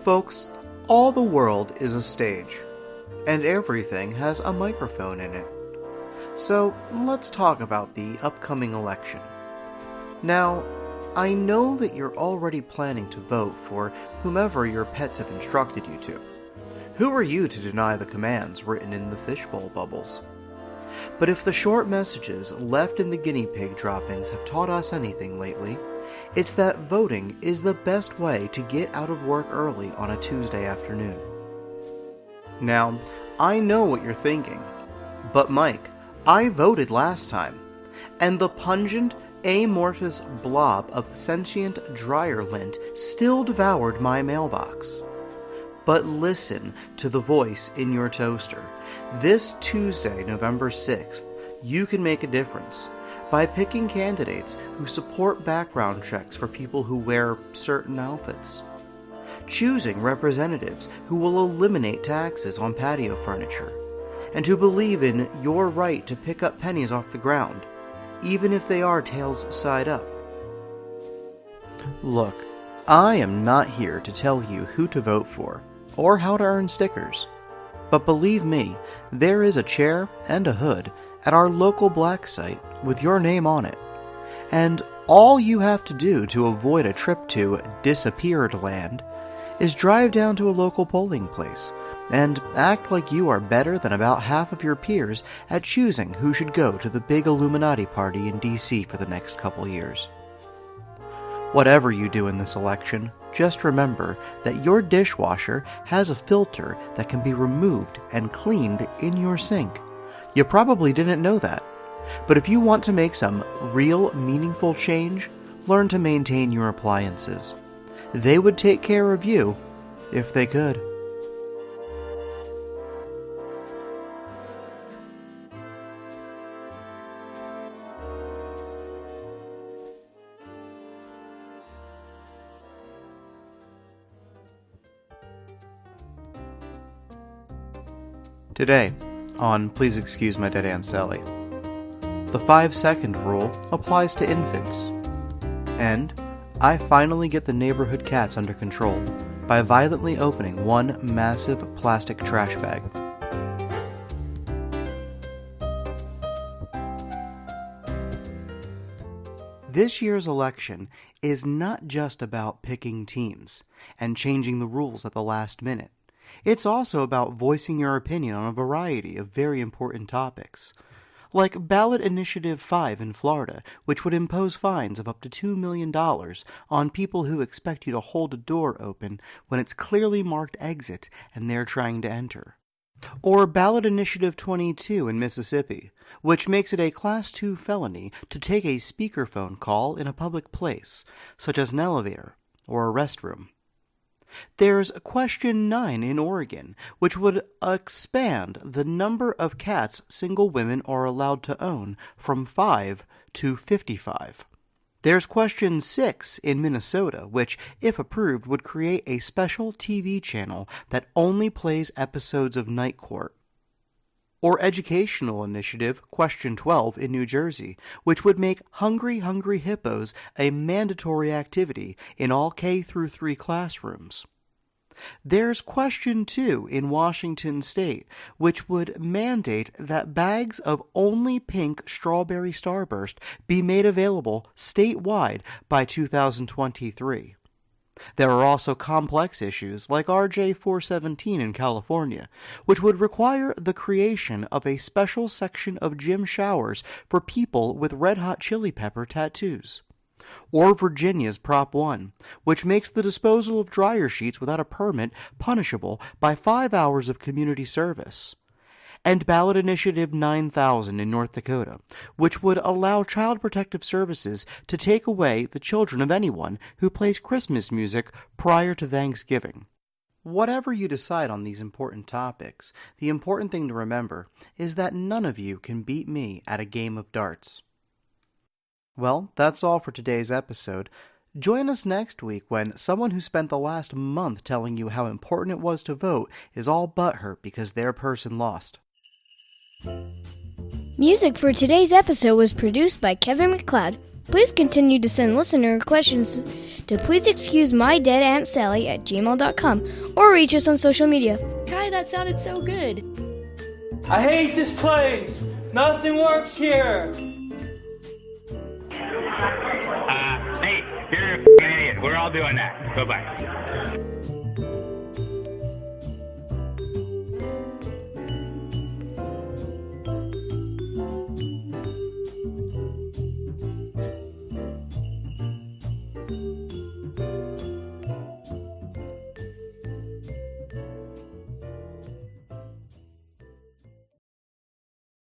Folks, all the world is a stage, and everything has a microphone in it. So let's talk about the upcoming election. Now, I know that you're already planning to vote for whomever your pets have instructed you to. Who are you to deny the commands written in the fishbowl bubbles? But if the short messages left in the guinea pig droppings have taught us anything lately, it's that voting is the best way to get out of work early on a Tuesday afternoon. Now, I know what you're thinking, but Mike, I voted last time, and the pungent, amorphous blob of sentient dryer lint still devoured my mailbox. But listen to the voice in your toaster. This Tuesday, November 6th, you can make a difference by picking candidates who support background checks for people who wear certain outfits. Choosing representatives who will eliminate taxes on patio furniture, and who believe in your right to pick up pennies off the ground, even if they are tails side up. Look, I am not here to tell you who to vote for, or how to earn stickers. But believe me, there is a chair and a hood at our local black site with your name on it. And all you have to do to avoid a trip to disappeared land is drive down to a local polling place and act like you are better than about half of your peers at choosing who should go to the big Illuminati party in DC for the next couple years. Whatever you do in this election, just remember that your dishwasher has a filter that can be removed and cleaned in your sink. You probably didn't know that. But if you want to make some real, meaningful change, learn to maintain your appliances. They would take care of you if they could. Today, on Please Excuse My Dead Aunt Sally, the 5-second rule applies to infants. And I finally get the neighborhood cats under control by violently opening one massive plastic trash bag. This year's election is not just about picking teams and changing the rules at the last minute. It's also about voicing your opinion on a variety of very important topics, like Ballot Initiative 5 in Florida, which would impose fines of up to $2 million on people who expect you to hold a door open when it's clearly marked exit and they're trying to enter. Or Ballot Initiative 22 in Mississippi, which makes it a Class 2 felony to take a speakerphone call in a public place, such as an elevator or a restroom. There's Question 9 in Oregon, which would expand the number of cats single women are allowed to own from 5 to 55. There's Question 6 in Minnesota, which, if approved, would create a special TV channel that only plays episodes of Night Court. Or Educational Initiative Question 12 in New Jersey, which would make Hungry Hungry Hippos a mandatory activity in all K-3 classrooms. There's Question 2 in Washington State, which would mandate that bags of only pink strawberry Starburst be made available statewide by 2023. There are also complex issues like RJ 417 in California, which would require the creation of a special section of gym showers for people with Red Hot Chili Pepper tattoos. Or Virginia's Prop 1, which makes the disposal of dryer sheets without a permit punishable by 5 hours of community service. And Ballot Initiative 9000 in North Dakota, which would allow Child Protective Services to take away the children of anyone who plays Christmas music prior to Thanksgiving. Whatever you decide on these important topics, the important thing to remember is that none of you can beat me at a game of darts. Well, that's all for today's episode. Join us next week when someone who spent the last month telling you how important it was to vote is all butthurt because their person lost. Music for today's episode was produced by Kevin MacLeod. Please continue to send listener questions to please excuse my dead Aunt Sally at gmail.com or reach us on social media. Kai, that sounded so good. I hate this place. Nothing works here. Hey, you're an idiot. We're all doing that. Bye-bye.